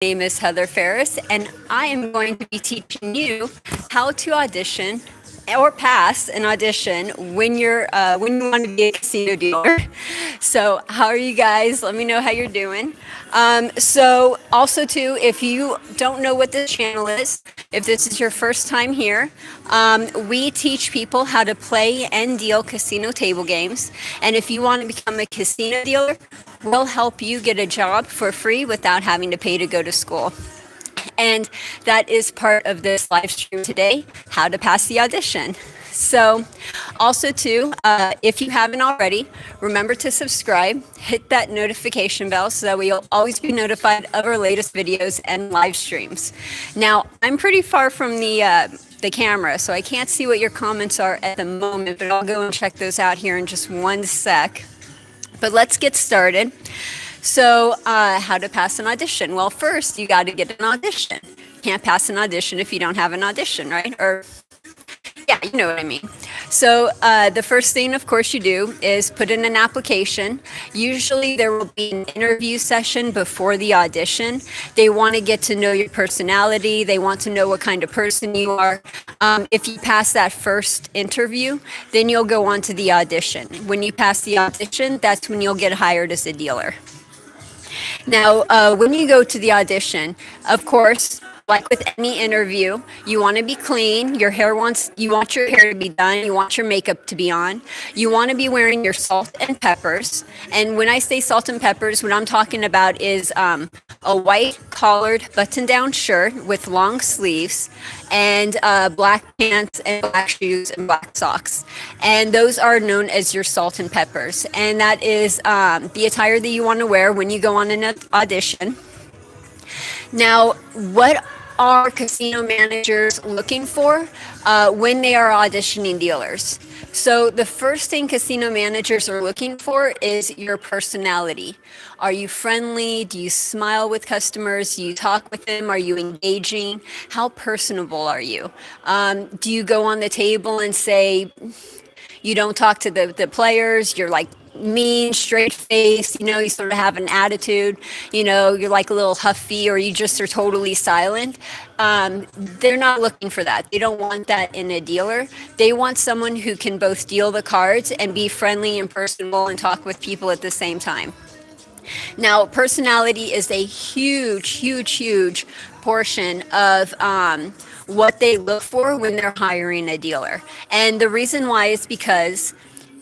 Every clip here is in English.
name is Heather Ferris, and I am going to be teaching you how to audition or pass an audition when you want to be a casino dealer. So, how are you guys? Let me know how you're doing. So, also too, if you don't know what this channel is, if this is your first time here, we teach people how to play and deal casino table games. And if you want to become a casino dealer, we'll help you get a job for free without having to pay to go to school. And that is part of this live stream today, how to pass the audition. So also too, if you haven't already, remember to subscribe, hit that notification bell so that we'll always be notified of our latest videos and live streams. Now, I'm pretty far from the camera, so I can't see what your comments are at the moment, but I'll go and check those out here in just one sec. But let's get started. So, how to pass an audition? Well, first, you got to get an audition. You can't pass an audition if you don't have an audition, right? Or, yeah, you know what I mean. So, the first thing, of course, you do is put in an application. Usually, there will be an interview session before the audition. They want to get to know your personality. They want to know what kind of person you are. If you pass that first interview, then you'll go on to the audition. When you pass the audition, that's when you'll get hired as a dealer. Now, when you go to the audition, of course, like with any interview, you want to be clean. You want your hair to be done. You want your makeup to be on. You want to be wearing your salt and peppers. And when I say salt and peppers, what I'm talking about is a white collared button-down shirt with long sleeves and black pants and black shoes and black socks. And those are known as your salt and peppers. And that is the attire that you want to wear when you go on an audition. Now, what are casino managers looking for when they are auditioning dealers? So the first thing casino managers are looking for is your personality. Are you friendly? Do you smile with customers? Do you talk with them? Are you engaging? How personable are you? Do you go on the table and say, you don't talk to the players, you're like mean, straight face, you sort of have an attitude, you're like a little huffy, or you just are totally silent. They're not looking for that. They don't want that in a dealer. They want someone who can both deal the cards and be friendly and personable and talk with people at the same time. Now, personality is a huge portion of what they look for when they're hiring a dealer. And the reason why is because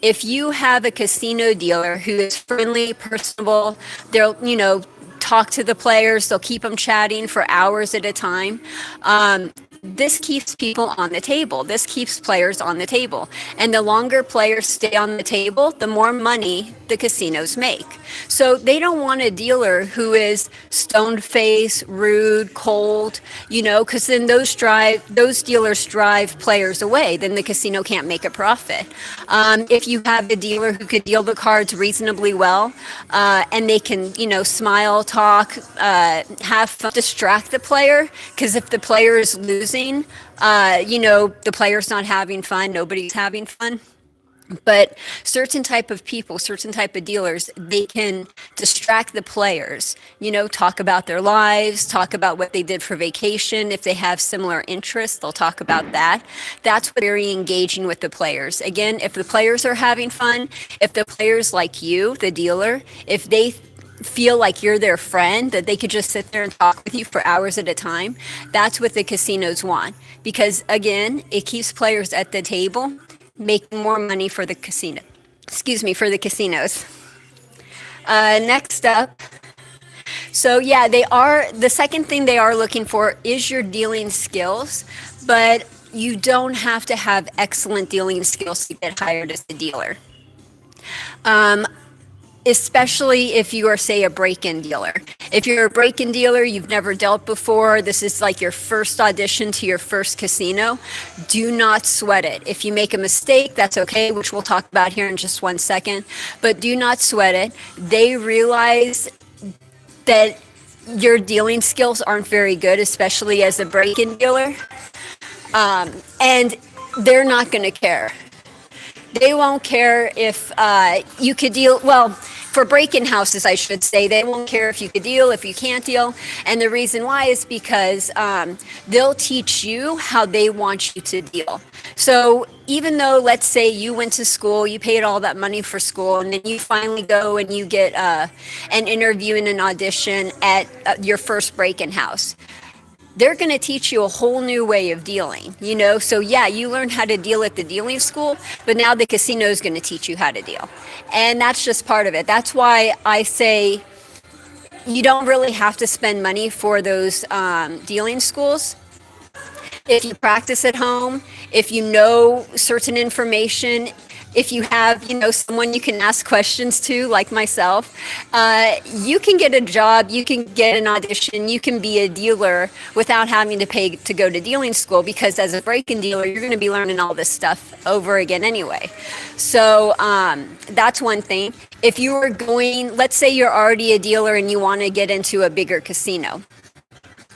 if you have a casino dealer who is friendly, personable, they'll, talk to the players, they'll keep them chatting for hours at a time. This keeps people on the table. This keeps players on the table. And the longer players stay on the table, the more money the casinos make. So they don't want a dealer who is stone-faced, rude, cold, because then those dealers drive players away. Then the casino can't make a profit. If you have a dealer who could deal the cards reasonably well, and they can, smile, talk, have fun, distract the player, because if the player is losing, the player's not having fun, nobody's having fun. But certain type of people, certain type of dealers, they can distract the players, talk about their lives, talk about what they did for vacation. If they have similar interests, they'll talk about that. That's very engaging with the players. Again, if the players are having fun, if the players like you, the dealer, if they feel like you're their friend, that they could just sit there and talk with you for hours at a time, that's what the casinos want. Because again, it keeps players at the table, making more money for the for the casinos. Next up. So yeah, the second thing they are looking for is your dealing skills, but you don't have to have excellent dealing skills to get hired as a dealer. Especially if you are, say, a break-in dealer. If you're a break-in dealer, you've never dealt before, this is like your first audition to your first casino, do not sweat it. If you make a mistake, that's okay, which we'll talk about here in just one second, but do not sweat it. They realize that your dealing skills aren't very good, especially as a break-in dealer, and they're not going to care. They won't care if you could deal, well, for break-in houses, I should say, they won't care if you could deal, if you can't deal. And the reason why is because they'll teach you how they want you to deal. So even though, let's say you went to school, you paid all that money for school, and then you finally go and you get an interview and an audition at your first break-in house, they're going to teach you a whole new way of dealing, you know? So yeah, you learn how to deal at the dealing school, but now the casino is going to teach you how to deal. And that's just part of it. That's why I say you don't really have to spend money for those dealing schools. If you practice at home, if you know certain information, if you have, you know, someone you can ask questions to, like myself, you can get a job, you can get an audition, you can be a dealer without having to pay to go to dealing school, because as a break-in dealer, you're going to be learning all this stuff over again anyway. So that's one thing. If you were going, let's say you're already a dealer and you want to get into a bigger casino.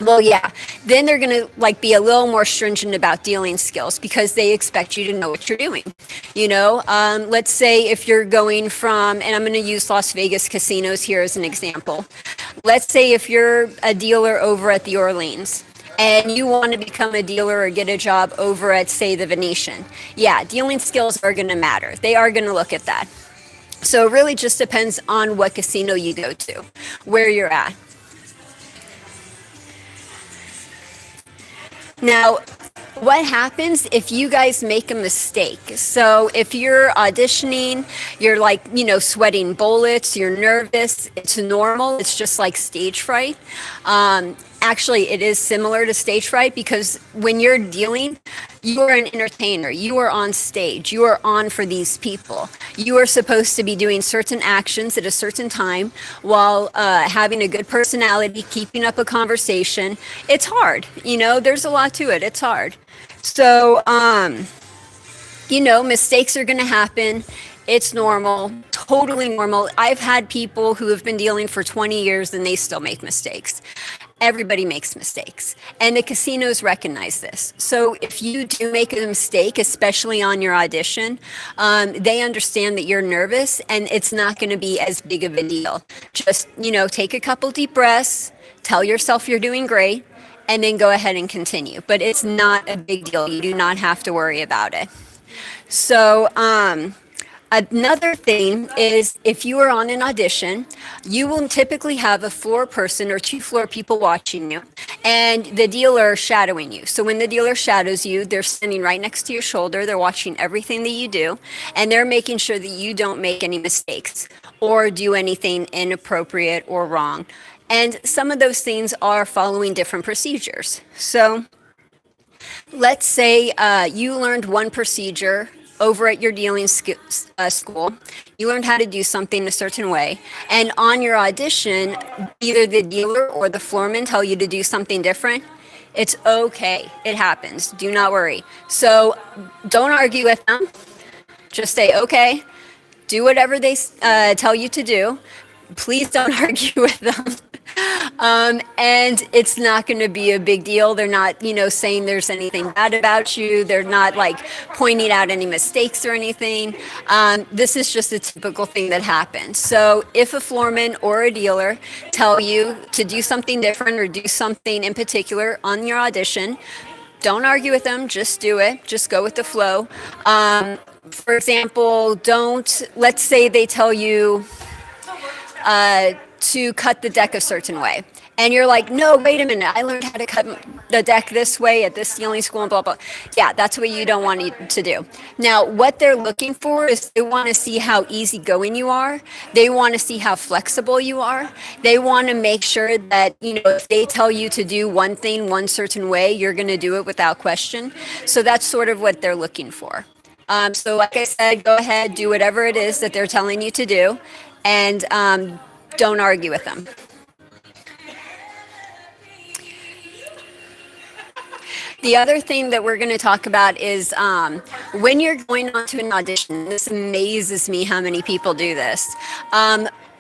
Well, yeah, then they're going to like be a little more stringent about dealing skills, because they expect you to know what you're doing. You know, let's say if you're going from, and I'm going to use Las Vegas casinos here as an example. Let's say if you're a dealer over at the Orleans and you want to become a dealer or get a job over at, say, the Venetian. Yeah, dealing skills are going to matter. They are going to look at that. So it really just depends on what casino you go to, where you're at. Now, what happens if you guys make a mistake? So if you're auditioning, you're like, you know, sweating bullets, you're nervous, it's normal. It's just like stage fright. Actually, it is similar to stage fright, because when you're dealing, you are an entertainer. You are on stage. You are on for these people. You are supposed to be doing certain actions at a certain time while having a good personality, keeping up a conversation. It's hard. You know, there's a lot to it. It's hard. So, you know, mistakes are going to happen. It's normal, totally normal. I've had people who have been dealing for 20 years and they still make mistakes. Everybody makes mistakes, and the casinos recognize this. So if you do make a mistake, especially on your audition, they understand that you're nervous and it's not going to be as big of a deal. Just, you know, take a couple deep breaths, tell yourself you're doing great, and then go ahead and continue. But it's not a big deal. You do not have to worry about it. So, another thing is, if you are on an audition, you will typically have a floor person or 2 floor people watching you, and the dealer shadowing you. So when the dealer shadows you, they're standing right next to your shoulder, they're watching everything that you do, and they're making sure that you don't make any mistakes or do anything inappropriate or wrong. And some of those things are following different procedures. So let's say you learned one procedure over at your dealing school. You learned how to do something a certain way, and on your audition, either the dealer or the floorman tell you to do something different. It's okay. It happens. Do not worry. So don't argue with them. Just say, okay, do whatever they tell you to do. Please don't argue with them. And it's not going to be a big deal. They're not, you know, saying there's anything bad about you. They're not like pointing out any mistakes or anything. This is just a typical thing that happens. So if a floorman or a dealer tell you to do something different or do something in particular on your audition, don't argue with them. Just do it. Just go with the flow. For example, let's say they tell you to cut the deck a certain way. And you're like, no, wait a minute, I learned how to cut the deck this way at this dealing school and blah, blah. Yeah, that's what you don't want to do. Now, what they're looking for is they want to see how easygoing you are. They want to see how flexible you are. They want to make sure that, you know, if they tell you to do one thing one certain way, you're going to do it without question. So that's sort of what they're looking for. So like I said, go ahead, do whatever it is that they're telling you to do, and don't argue with them. The other thing that we're going to talk about is when you're going on to an audition, this amazes me how many people do this.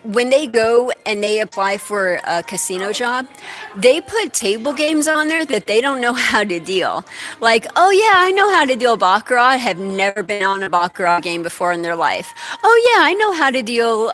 When they go and they apply for a casino job, they put table games on there that they don't know how to deal. Like, oh yeah, I know how to deal Baccarat, have never been on a Baccarat game before in their life. Oh yeah, I know how to deal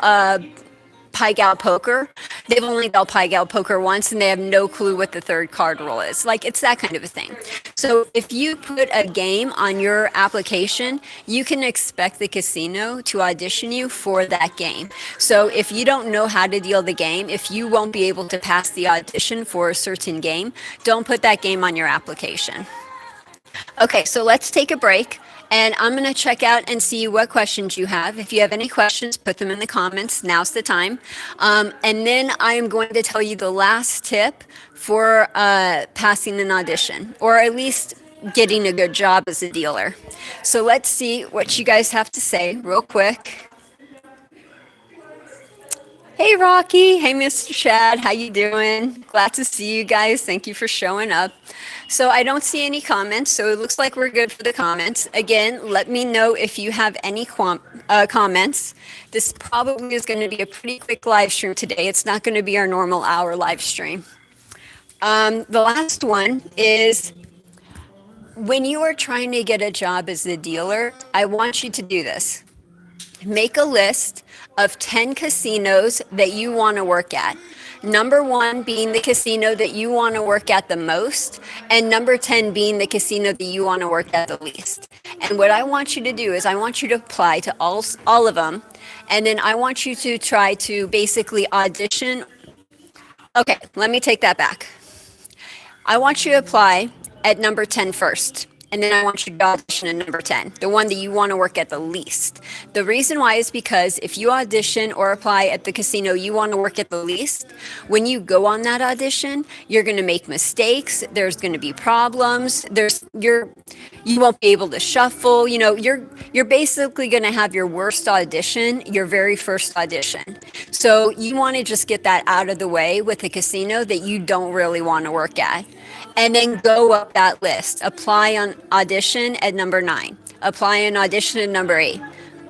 Pi Gal Poker, they've only dealt Pi Gal Poker once and they have no clue what the third card rule is. Like, it's that kind of a thing. So if you put a game on your application, you can expect the casino to audition you for that game. So if you don't know how to deal the game, if you won't be able to pass the audition for a certain game, don't put that game on your application. Okay, so let's take a break. And I'm going to check out and see what questions you have. If you have any questions, put them in the comments. Now's the time. And then I am going to tell you the last tip for passing an audition, or at least getting a good job as a dealer. So let's see what you guys have to say real quick. Hey, Rocky. Hey, Mr. Chad. How you doing? Glad to see you guys. Thank you for showing up. So I don't see any comments, so it looks like we're good for the comments. Again, let me know if you have any comments. This probably is going to be a pretty quick live stream today. It's not going to be our normal hour live stream. The last one is, when you are trying to get a job as a dealer, I want you to do this. Make a list of 10 casinos that you want to work at. Number 1 being the casino that you want to work at the most, and number 10 being the casino that you want to work at the least. And what I want you to do is I want you to apply to all of them, and then I want you to try to basically audition. Okay, let me take that back. I want you to apply at number 10 first. And then I want you to audition at number 10, the one that you want to work at the least. The reason why is because if you audition or apply at the casino you want to work at the least, when you go on that audition, you're going to make mistakes. There's going to be problems. You won't be able to shuffle. You know, you're basically going to have your worst audition, your very first audition. So you want to just get that out of the way with a casino that you don't really want to work at. And then go up that list. Apply on audition at number 9. Apply on audition at number 8.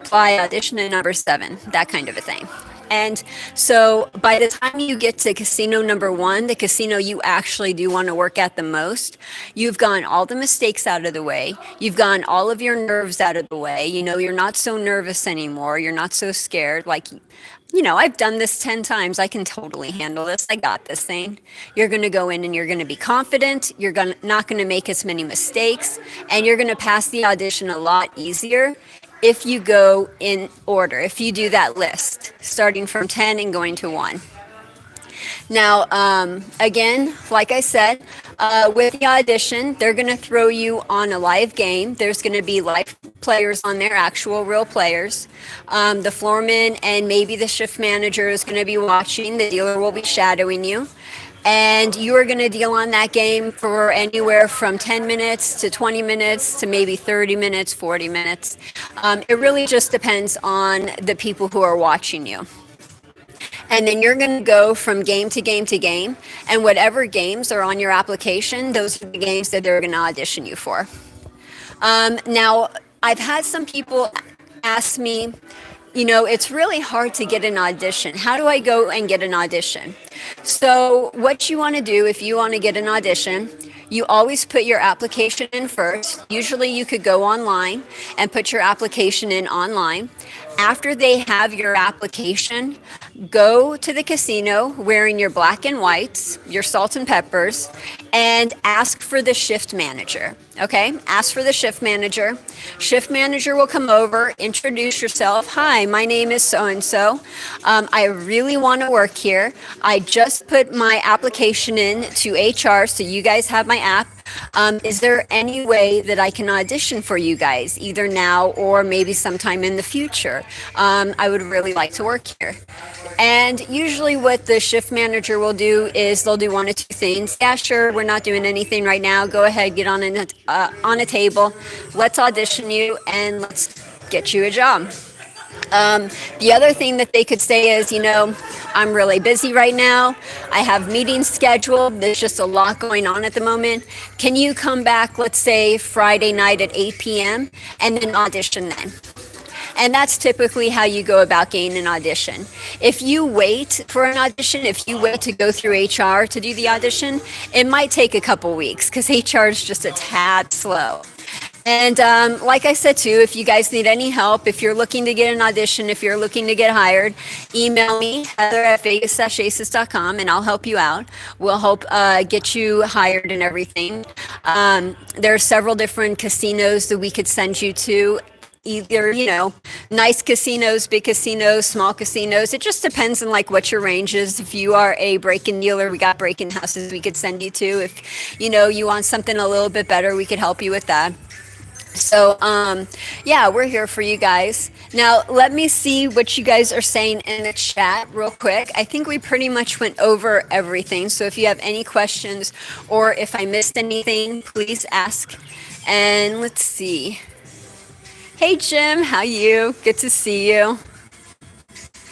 Apply audition at number 7. That kind of a thing. And so by the time you get to casino number 1, the casino you actually do want to work at the most, you've gotten all the mistakes out of the way. You've gotten all of your nerves out of the way. You know, you're not so nervous anymore. You're not so scared. Like, you know, I've done this 10 times. I can totally handle this. I got this thing. You're going to go in and you're going to be confident. You're not going to make as many mistakes, and you're going to pass the audition a lot easier if you go in order, if you do that list, starting from 10 and going to 1. Now, again, like I said, with the audition, they're going to throw you on a live game. There's going to be live players on there, actual real players. The floorman and maybe the shift manager is going to be watching. The dealer will be shadowing you. And you are going to deal on that game for anywhere from 10 minutes to 20 minutes to maybe 30 minutes, 40 minutes. It really just depends on the people who are watching you. And then you're going to go from game to game to game. And whatever games are on your application, those are the games that they're going to audition you for. Now, I've had some people ask me, you know, it's really hard to get an audition. How do I go and get an audition? So what you want to do if you want to get an audition, you always put your application in first. Usually you could go online and put your application in online. After they have your application, go to the casino wearing your black and whites, your salt and peppers, and ask for the shift manager. Okay, ask for the shift manager. Shift manager will come over, introduce yourself. Hi, my name is so-and-so. I really want to work here. I just put my application in to HR, so you guys have my app. Is there any way that I can audition for you guys, either now or maybe sometime in the future? I would really like to work here. And usually what the shift manager will do is they'll do one of two things. Yeah, sure, we're not doing anything right now. Go ahead, get on a table. Let's audition you and let's get you a job. The other thing that they could say is, you know, I'm really busy right now. I have meetings scheduled. There's just a lot going on at the moment. Can you come back, let's say, Friday night at 8 p.m. and then audition then? And that's typically how you go about getting an audition. If you wait for an audition, if you wait to go through HR to do the audition, it might take a couple weeks because HR is just a tad slow. And like I said too, if you guys need any help, if you're looking to get an audition, if you're looking to get hired, email me, heather@vegas-aces.com, and I'll help you out. We'll help get you hired and everything. There are several different casinos that we could send you to. Either, nice casinos, big casinos, small casinos. It just depends on like what your range is. If you are a break-in dealer, we got break-in houses we could send you to. If, you want something a little bit better, we could help you with that. So, yeah, we're here for you guys. Now, let me see what you guys are saying in the chat real quick. I think we pretty much went over everything. So if you have any questions or if I missed anything, please ask. And let's see. Hey, Jim, how you? Good to see you.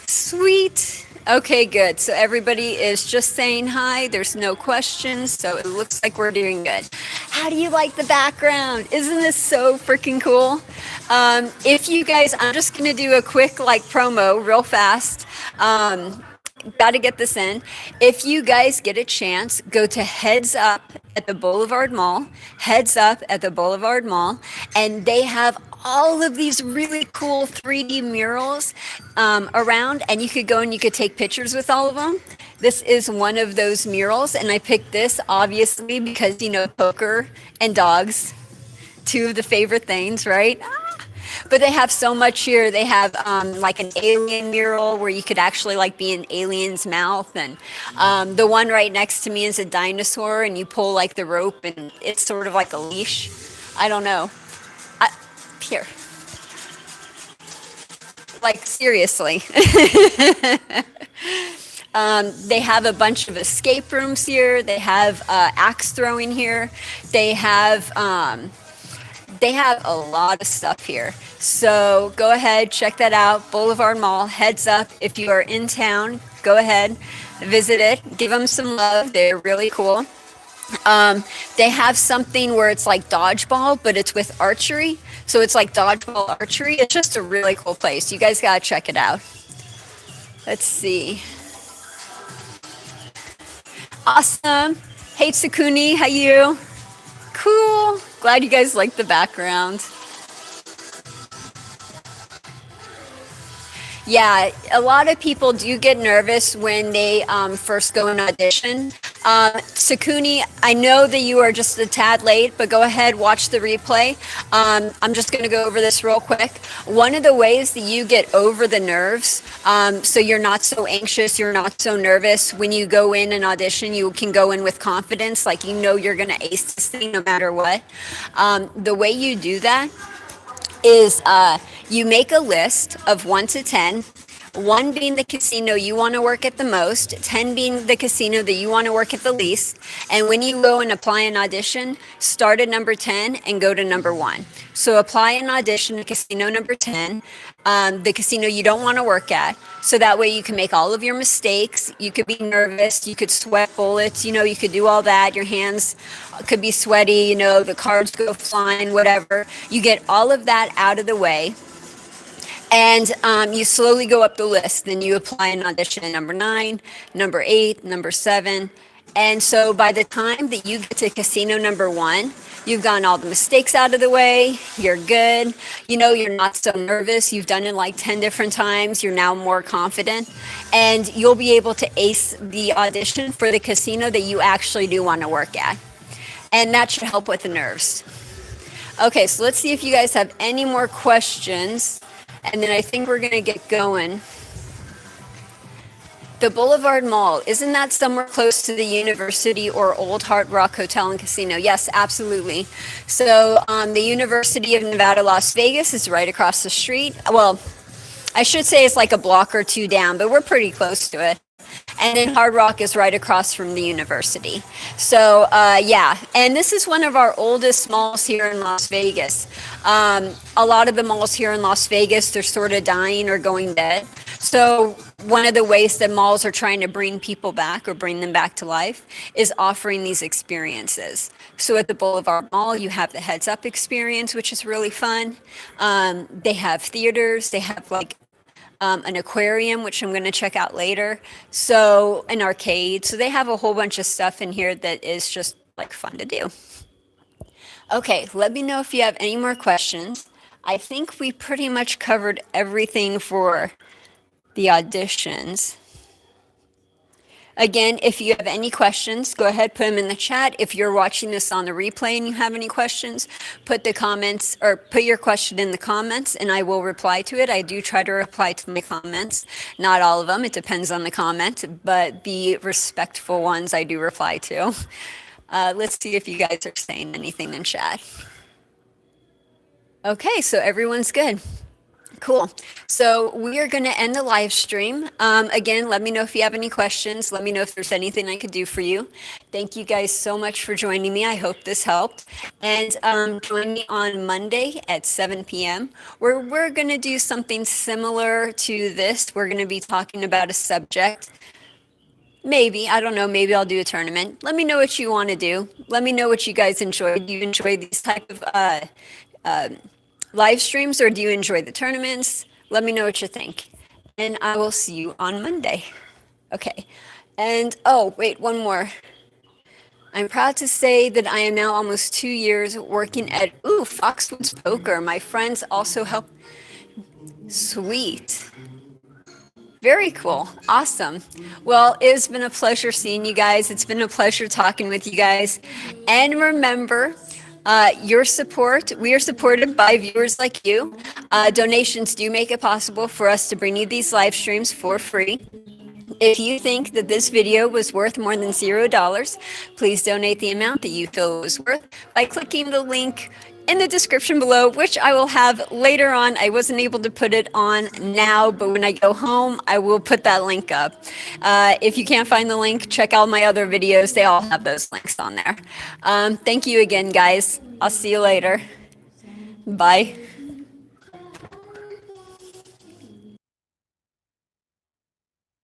Sweet. Okay, good. So everybody is just saying hi. There's no questions. So it looks like we're doing good. How do you like the background? Isn't this so freaking cool? If you guys, I'm just going to do a quick like promo real fast. Got to get this in. If you guys get a chance, go to Heads Up at the Boulevard Mall, Heads Up at the Boulevard Mall, and they have all of these really cool 3D murals around, and you could go and you could take pictures with all of them. This is one of those murals, and I picked this obviously because, poker and dogs, two of the favorite things, right? But they have so much here. They have like an alien mural where you could actually like be in alien's mouth. And the one right next to me is a dinosaur and you pull like the rope and it's sort of like a leash. I don't know. Here. Like seriously. They have a bunch of escape rooms here. They have axe throwing here. They have a lot of stuff here. So go ahead, check that out. Boulevard Mall, Heads Up. If you are in town, go ahead, visit it. Give them some love. They're really cool. They have something where it's like dodgeball, but it's with archery. So it's like dodgeball archery. It's just a really cool place. You guys got to check it out. Let's see. Awesome. Hey, Tsukuni, how you? Cool. Glad you guys like the background. Yeah, a lot of people do get nervous when they first go and audition. Sakuni, I know that you are just a tad late, but go ahead, watch the replay. I'm just going to go over this real quick. One of the ways that you get over the nerves, so you're not so anxious, you're not so nervous, when you go in and audition, you can go in with confidence, like you're going to ace this thing no matter what. The way you do that is you make a list of 1 to 10, 1 being the casino you want to work at the most, 10 being the casino that you want to work at the least. And when you go and apply an audition, start at number 10 and go to number 1. So apply an audition at casino number 10, the casino you don't want to work at. So that way you can make all of your mistakes. You could be nervous. You could sweat bullets. You could do all that. Your hands could be sweaty. The cards go flying, whatever. You get all of that out of the way. And you slowly go up the list. Then you apply an audition at number 9, number 8, number 7. And so by the time that you get to casino number 1, you've gotten all the mistakes out of the way. You're good. You're not so nervous. You've done it like 10 different times. You're now more confident. And you'll be able to ace the audition for the casino that you actually do want to work at. And that should help with the nerves. Okay, so let's see if you guys have any more questions. And then I think we're going to get going. The Boulevard Mall, isn't that somewhere close to the University or Old Hard Rock Hotel and Casino? Yes, absolutely. So the University of Nevada, Las Vegas is right across the street. Well, I should say it's like a block or 2 down, but we're pretty close to it. And then Hard Rock is right across from the university. So, yeah, and this is one of our oldest malls here in Las Vegas. A lot of the malls here in Las Vegas, they're sort of dying or going dead. So one of the ways that malls are trying to bring people back or bring them back to life is offering these experiences. So at the Boulevard Mall, you have the Heads Up experience, which is really fun. They have theaters, they have like an aquarium, which I'm going to check out later. So an arcade. So they have a whole bunch of stuff in here that is just like fun to do. Okay, let me know if you have any more questions. I think we pretty much covered everything for the auditions. Again, if you have any questions, go ahead, put them in the chat. If you're watching this on the replay and you have any questions, put the comments or put your question in the comments and I will reply to it. I do try to reply to my comments. Not all of them, it depends on the comment, but the respectful ones I do reply to. Let's see if you guys are saying anything in chat. Okay, so everyone's good. Cool. So we are going to end the live stream. Again, let me know if you have any questions. Let me know if there's anything I could do for you. Thank you guys so much for joining me. I hope this helped. And join me on Monday at 7 p.m. where we're going to do something similar to this. We're going to be talking about a subject. Maybe, I don't know, maybe I'll do a tournament. Let me know what you want to do. Let me know what you guys enjoy. Do you enjoy these type of live streams or do you enjoy the tournaments? Let me know what you think. And I will see you on Monday. Okay. And oh, wait, one more. I'm proud to say that I am now almost 2 years working at Foxwoods Poker. My friends also help. Sweet. Very cool. Awesome. Well, it's been a pleasure seeing you guys. It's been a pleasure talking with you guys. And remember, your support, we are supported by viewers like you. Donations do make it possible for us to bring you these live streams for free. If you think that this video was worth more than $0, please donate the amount that you feel it was worth by clicking the link in the description below, which I will have later on. I wasn't able to put it on now, but when I go home, I will put that link up. If you can't find the link, check out my other videos. They all have those links on there. Thank you again, guys. I'll see you later. Bye.